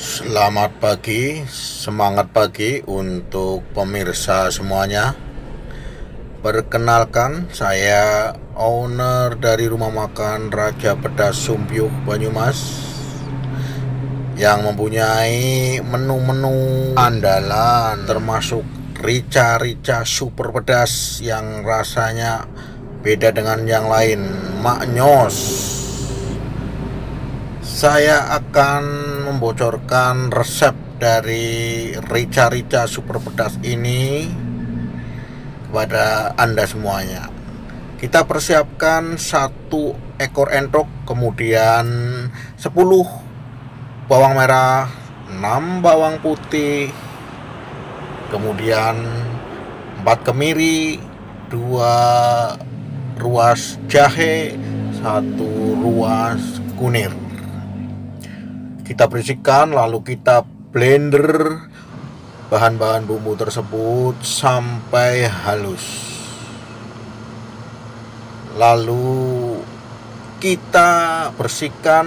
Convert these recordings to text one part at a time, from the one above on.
Selamat pagi, semangat pagi untuk pemirsa semuanya. Perkenalkan, saya owner dari rumah makan Raja Pedas Sumpyuh Banyumas yang mempunyai menu-menu andalan termasuk rica-rica super pedas yang rasanya beda dengan yang lain, maknyos. Saya akan membocorkan resep dari rica-rica super pedas ini kepada Anda semuanya. Kita persiapkan 1 ekor entok, kemudian 10 bawang merah, 6 bawang putih, kemudian 4 kemiri, 2 ruas jahe, 1 ruas kunir. Kita bersihkan, lalu kita blender bahan-bahan bumbu tersebut sampai halus. Lalu kita bersihkan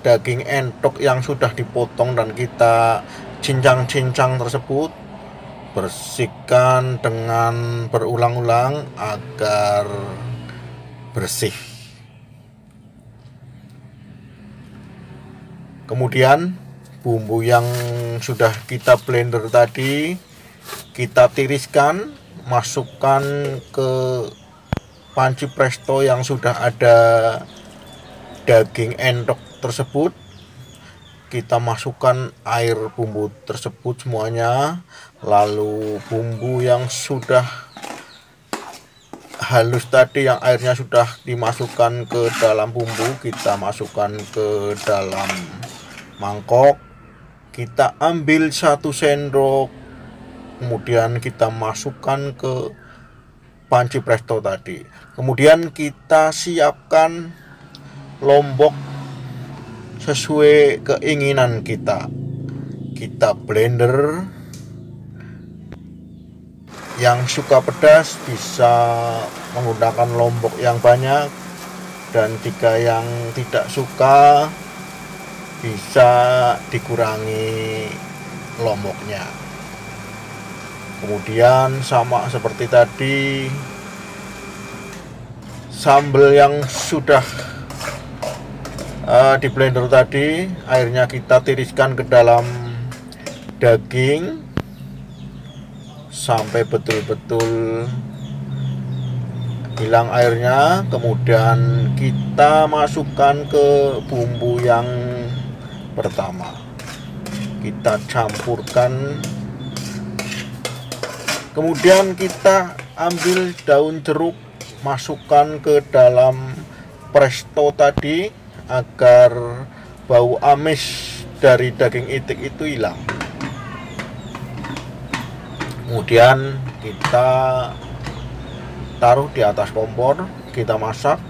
daging entok yang sudah dipotong dan kita cincang-cincang tersebut. Bersihkan dengan berulang-ulang agar bersih. Kemudian bumbu yang sudah kita blender tadi kita tiriskan, masukkan ke panci presto yang sudah ada daging entok tersebut. Kita masukkan air bumbu tersebut semuanya, lalu bumbu yang sudah halus tadi yang airnya sudah dimasukkan ke dalam bumbu, kita masukkan ke dalam mangkok. Kita ambil 1 sendok, kemudian kita masukkan ke panci presto tadi. Kemudian kita siapkan lombok sesuai keinginan kita. Kita blender. Yang suka pedas bisa menggunakan lombok yang banyak, dan jika yang tidak suka bisa dikurangi lomboknya. Kemudian sama seperti tadi, sambal yang sudah di blender tadi, airnya kita tiriskan ke dalam daging sampai betul-betul hilang airnya. Kemudian kita masukkan ke bumbu yang pertama, kita campurkan. Kemudian kita ambil daun jeruk, masukkan ke dalam presto tadi agar bau amis dari daging itik itu hilang. Kemudian kita taruh di atas kompor, kita masak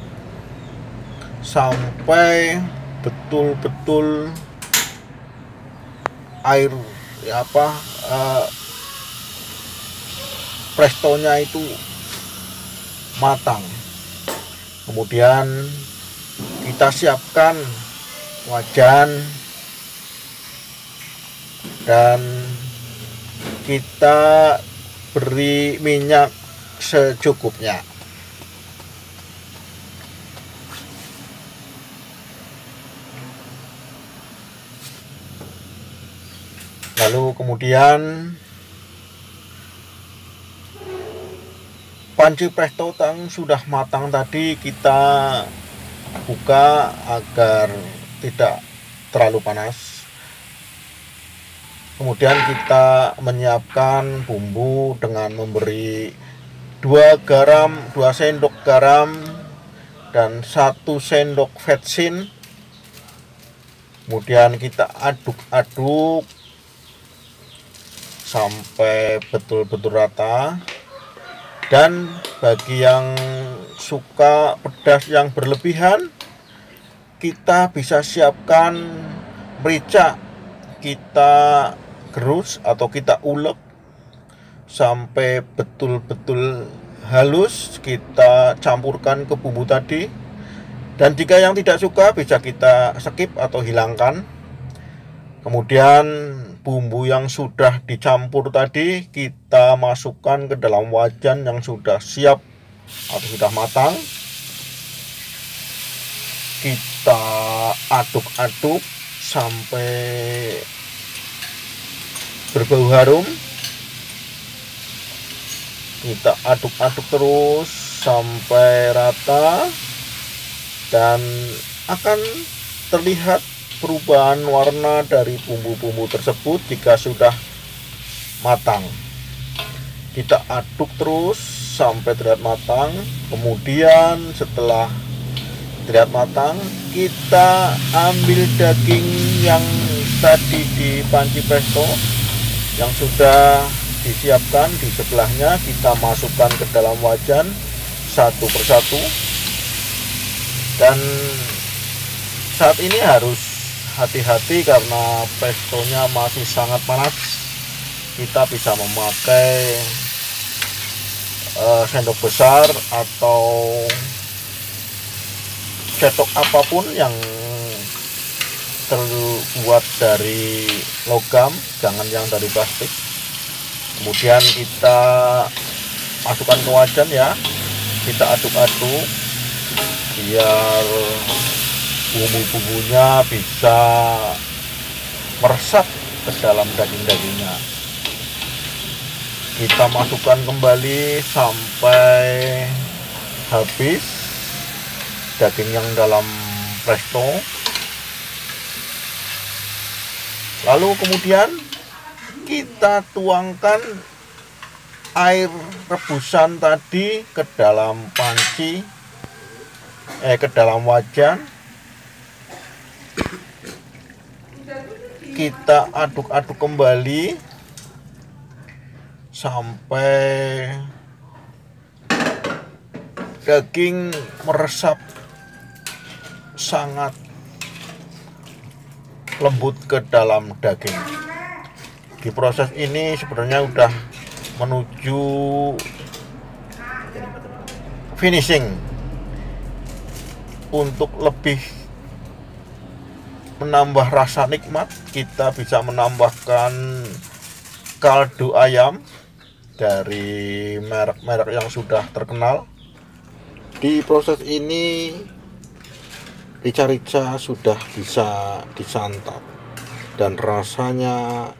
sampai betul-betul air prestonya itu matang. Kemudian kita siapkan wajan dan kita beri minyak secukupnya. Lalu kemudian panci presto yang sudah matang tadi kita buka agar tidak terlalu panas. Kemudian kita menyiapkan bumbu dengan memberi 2 sendok garam dan 1 sendok vetsin. Kemudian kita aduk-aduk sampai betul-betul rata. Dan bagi yang suka pedas yang berlebihan, kita bisa siapkan merica. Kita gerus atau kita ulek sampai betul-betul halus, kita campurkan ke bumbu tadi. Dan jika yang tidak suka bisa kita skip atau hilangkan. Kemudian bumbu yang sudah dicampur tadi kita masukkan ke dalam wajan yang sudah siap atau sudah matang. Kita aduk-aduk sampai berbau harum. Kita aduk-aduk terus sampai rata dan akan terlihat perubahan warna dari bumbu-bumbu tersebut jika sudah matang. Kita aduk terus sampai terlihat matang. Kemudian setelah terlihat matang, kita ambil daging yang tadi di panci presto yang sudah disiapkan di sebelahnya. Kita masukkan ke dalam wajan satu persatu, dan saat ini harus hati-hati karena prestonya masih sangat panas. Kita bisa memakai sendok besar atau cetok apapun yang terbuat dari logam, jangan yang dari plastik. Kemudian kita masukkan ke wajan ya, kita aduk-aduk biar bumbu-bumbunya bisa meresap ke dalam daging-dagingnya. Kita masukkan kembali sampai habis daging yang dalam presto. Lalu kemudian kita tuangkan air rebusan tadi ke dalam panci, ke dalam wajan. Kita aduk-aduk kembali sampai daging meresap sangat lembut ke dalam daging. Di proses ini sebenarnya udah menuju finishing. Untuk lebih menambah rasa nikmat, kita bisa menambahkan kaldu ayam dari merek-merek yang sudah terkenal. Di proses ini rica-rica sudah bisa disantap dan rasanya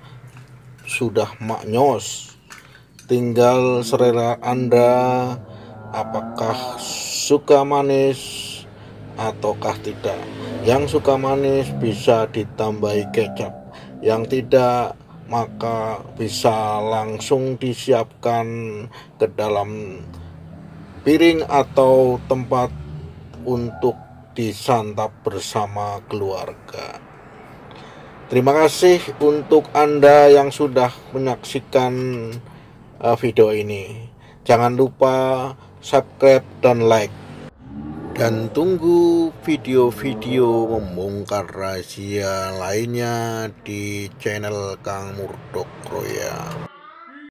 sudah maknyos. Tinggal selera Anda, apakah suka manis ataukah tidak. Yang suka manis bisa ditambahi kecap, yang tidak maka bisa langsung disiapkan ke dalam piring atau tempat untuk disantap bersama keluarga. Terima kasih untuk Anda yang sudah menyaksikan video ini. Jangan lupa subscribe dan like. Dan tunggu video-video membongkar rahasia lainnya di channel Kang Murdok Roya.